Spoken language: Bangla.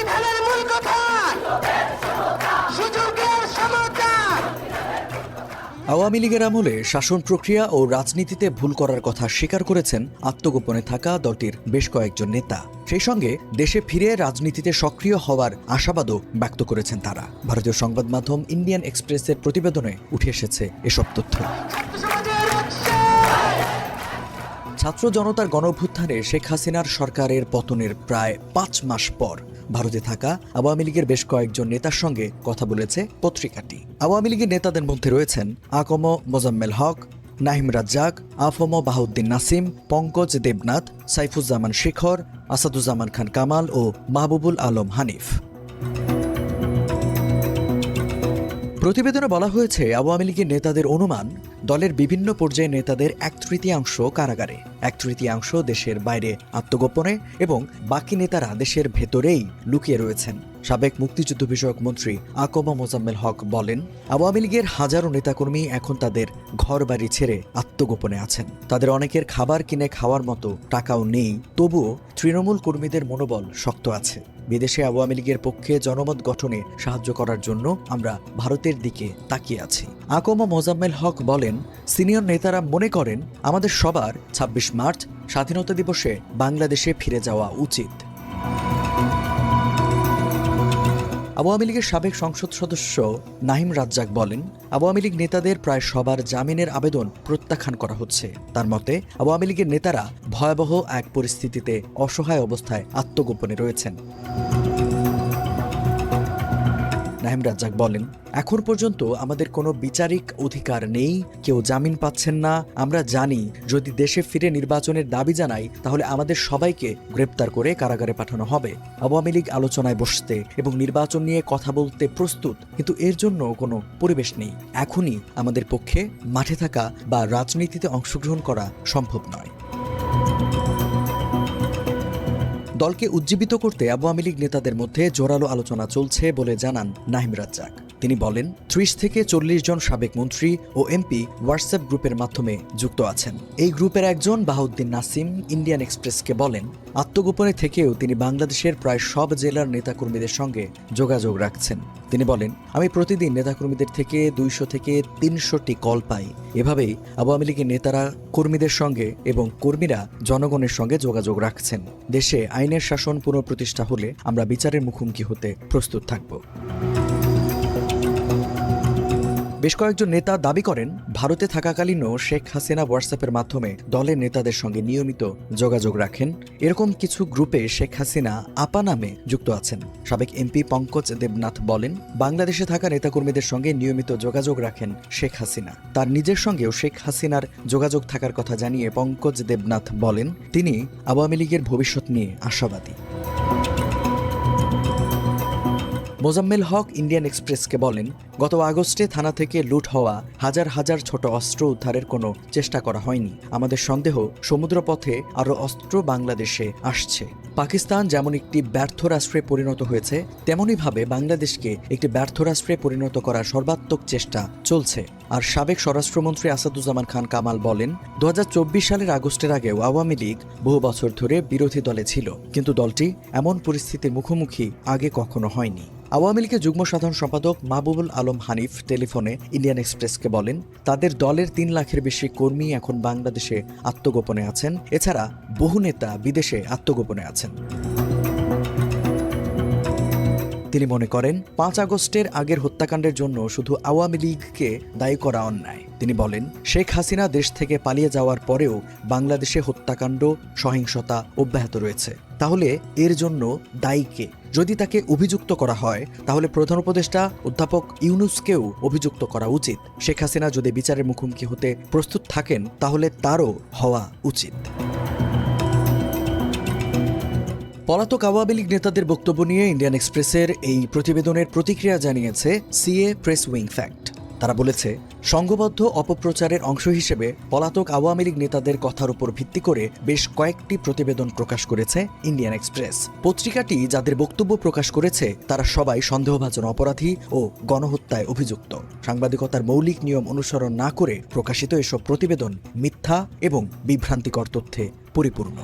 সংবিধানের মূল কথা সুযোগের সমতা। আওয়ামী লীগের আমলে শাসন প্রক্রিয়া ও রাজনীতিতে ভুল করার কথা স্বীকার করেছেন আত্মগোপনে থাকা দলটির বেশ কয়েকজন নেতা। সেই সঙ্গে দেশে ফিরে রাজনীতিতে সক্রিয় হওয়ার আশাবাদও ব্যক্ত করেছেন তারা। ভারতীয় সংবাদ মাধ্যম ইন্ডিয়ান এক্সপ্রেসের প্রতিবেদনে উঠে এসেছে এসব তথ্য। ছাত্র জনতার গণঅভ্যুত্থানে শেখ হাসিনার সরকারের পতনের প্রায় 5 মাস পর ভারতে থাকা আওয়ামী লীগের বেশ কয়েকজন নেতার সঙ্গে কথা বলেছে পত্রিকাটি। আওয়ামী লীগের নেতাদের মধ্যে রয়েছেন আকম মোজাম্মেল হক, নাহিম রাজ্জাক, আফম বাহাউদ্দিন নাসিম, পঙ্কজ দেবনাথ, সাইফুজ্জামান শেখর, আসাদুজ্জামান খান কামাল ও মাহবুবুল আলম হানিফ। প্রতিবেদনে বলা হয়েছে, আওয়ামী লীগের নেতাদের অনুমান দলের বিভিন্ন পর্যায়ে নেতাদের 1/3 কারাগারে, 1/3 দেশের বাইরে আত্মগোপনে এবং বাকি নেতারা দেশের ভেতরেই লুকিয়ে রয়েছেন। সাবেক মুক্তিযুদ্ধ বিষয়ক মন্ত্রী আকম মোজাম্মেল হক বলেন, আওয়ামী লীগের হাজারো নেতাকর্মী এখন তাদের ঘর বাড়ি ছেড়ে আত্মগোপনে আছেন। তাদের অনেকের খাবার কিনে খাওয়ার মতো টাকাও নেই, তবুও তৃণমূল কর্মীদের মনোবল শক্ত আছে। বিদেশে আওয়ামী লীগের পক্ষে জনমত গঠনে সাহায্য করার জন্য আমরা ভারতের দিকে তাকিয়ে আছি। আকম মোজাম্মেল হক বলেন, সিনিয়র নেতারা মনে করেন আমাদের সবার 26 মার্চ স্বাধীনতা দিবসে বাংলাদেশে ফিরে যাওয়া উচিত। আওয়ামী লীগের সাবেক সংসদ সদস্য নাহিম রাজ্জাক বলেন, আওয়ামী লীগ নেতাদের প্রায় সবার জামিনের আবেদন প্রত্যাখ্যান করা হচ্ছে। তার মতে, আওয়ামী লীগের নেতারা ভয়াবহ এক পরিস্থিতিতে অসহায় অবস্থায় আত্মগোপনে রয়েছেন। নাহিম রাজ্জাক বলেন, এখন পর্যন্ত আমাদের কোনো বিচারিক অধিকার নেই, কেউ জামিন পাচ্ছেন না। আমরা জানি যদি দেশে ফিরে নির্বাচনের দাবি জানাই তাহলে আমাদের সবাইকে গ্রেপ্তার করে কারাগারে পাঠানো হবে। আওয়ামী লীগ আলোচনায় বসতে এবং নির্বাচন নিয়ে কথা বলতে প্রস্তুত, কিন্তু এর জন্য কোনো পরিবেশ নেই। এখনই আমাদের পক্ষে মাঠে থাকা বা রাজনীতিতে অংশগ্রহণ করা সম্ভব নয়। দলকে উজ্জীবিত করতে আওয়ামী লীগ নেতাদের মধ্যে জোরালো আলোচনা চলছে বলে জানান নাহিম রাজ্জাক। তিনি বলেন, 30 থেকে 40 জন সাবেক মন্ত্রী ও এমপি হোয়াটসঅ্যাপ গ্রুপের মাধ্যমে যুক্ত আছেন। এই গ্রুপের একজন বাহাউদ্দিন নাসিম ইন্ডিয়ান এক্সপ্রেসকে বলেন, আত্মগোপনে থেকেও তিনি বাংলাদেশের প্রায় সব জেলার নেতাকর্মীদের সঙ্গে যোগাযোগ রাখছেন। তিনি বলেন, আমি প্রতিদিন নেতাকর্মীদের থেকে 200 থেকে 300টি কল পাই। এভাবেই আওয়ামী লীগের নেতারা কর্মীদের সঙ্গে এবং কর্মীরা জনগণের সঙ্গে যোগাযোগ রাখছেন। দেশে আইনের শাসন পুনঃপ্রতিষ্ঠা হলে আমরা বিচারের মুখোমুখি হতে প্রস্তুত থাকব। বেশ কয়েকজন নেতা দাবি করেন, ভারতে থাকাকালীনও শেখ হাসিনা হোয়াটসঅ্যাপের মাধ্যমে দলের নেতাদের সঙ্গে নিয়মিত যোগাযোগ রাখেন। এরকম কিছু গ্রুপে শেখ হাসিনা আপা নামে যুক্ত আছেন। সাবেক এমপি পঙ্কজ দেবনাথ বলেন, বাংলাদেশে থাকা নেতাকর্মীদের সঙ্গে নিয়মিত যোগাযোগ রাখেন শেখ হাসিনা। তার নিজের সঙ্গেও শেখ হাসিনার যোগাযোগ থাকার কথা জানিয়ে পঙ্কজ দেবনাথ বলেন, তিনি আওয়ামী লীগের ভবিষ্যৎ নিয়ে আশাবাদী। মোজাম্মেল হক ইন্ডিয়ান এক্সপ্রেসকে বলেন, গত আগস্টে থানা থেকে লুট হওয়া হাজার হাজার ছোট অস্ত্র উদ্ধারের কোনো চেষ্টা করা হয়নি। আমাদের সন্দেহ সমুদ্রপথে আরও অস্ত্র বাংলাদেশে আসছে। পাকিস্তান যেমন একটি ব্যর্থ রাষ্ট্রে পরিণত হয়েছে, তেমনইভাবে বাংলাদেশকে একটি ব্যর্থ রাষ্ট্রে পরিণত করার সর্বাত্মক চেষ্টা চলছে। আর সাবেক স্বরাষ্ট্রমন্ত্রী আসাদুজ্জামান খান কামাল বলেন, 2024 সালের আগস্টের আগেও আওয়ামী লীগ বহু বছর ধরে বিরোধী দলে ছিল, কিন্তু দলটি এমন পরিস্থিতির মুখোমুখি আগে কখনো হয়নি। আওয়ামী লীগের যুগ্ম সাধারণ সম্পাদক মাহবুবুল আলম হানিফ টেলিফোনে ইন্ডিয়ান এক্সপ্রেসকে বলেন, তাদের দলের 3 লাখের বেশি কর্মী এখন বাংলাদেশে আত্মগোপনে আছেন। এছাড়া বহু নেতা বিদেশে আত্মগোপনে আছেন। তিনি মনে করেন, 5 আগস্টের আগের হত্যাকাণ্ডের জন্য শুধু আওয়ামী লীগকে দায়ী করা অন্যায়। তিনি বলেন, শেখ হাসিনা দেশ থেকে পালিয়ে যাওয়ার পরেও বাংলাদেশে হত্যাকাণ্ড, সহিংসতা অব্যাহত রয়েছে। তাহলে এর জন্য দায়ী কে? যদি তাকে অভিযুক্ত করা হয় তাহলে প্রধান উপদেষ্টা অধ্যাপক ইউনূসকেও অভিযুক্ত করা উচিত। শেখ হাসিনা যদি বিচারের মুখোমুখি হতে প্রস্তুত থাকেন তাহলে তারও হওয়া উচিত। পলাতক আওয়ামী লীগ নেতাদের বক্তব্য নিয়ে ইন্ডিয়ান এক্সপ্রেসের এই প্রতিবেদনের প্রতিক্রিয়া জানিয়েছে সিএ প্রেস উইং ফ্যাক্ট। তারা বলেছে, সংঘবদ্ধ অপপ্রচারের অংশ হিসেবে পলাতক আওয়ামী লীগ নেতাদের কথার উপর ভিত্তি করে বেশ কয়েকটি প্রতিবেদন প্রকাশ করেছে ইন্ডিয়ান এক্সপ্রেস। পত্রিকাটি যাদের বক্তব্য প্রকাশ করেছে তারা সবাই সন্দেহভাজন অপরাধী ও গণহত্যায় অভিযুক্ত। সাংবাদিকতার মৌলিক নিয়ম অনুসরণ না করে প্রকাশিত এসব প্রতিবেদন মিথ্যা এবং বিভ্রান্তিকর তথ্যে পরিপূর্ণ।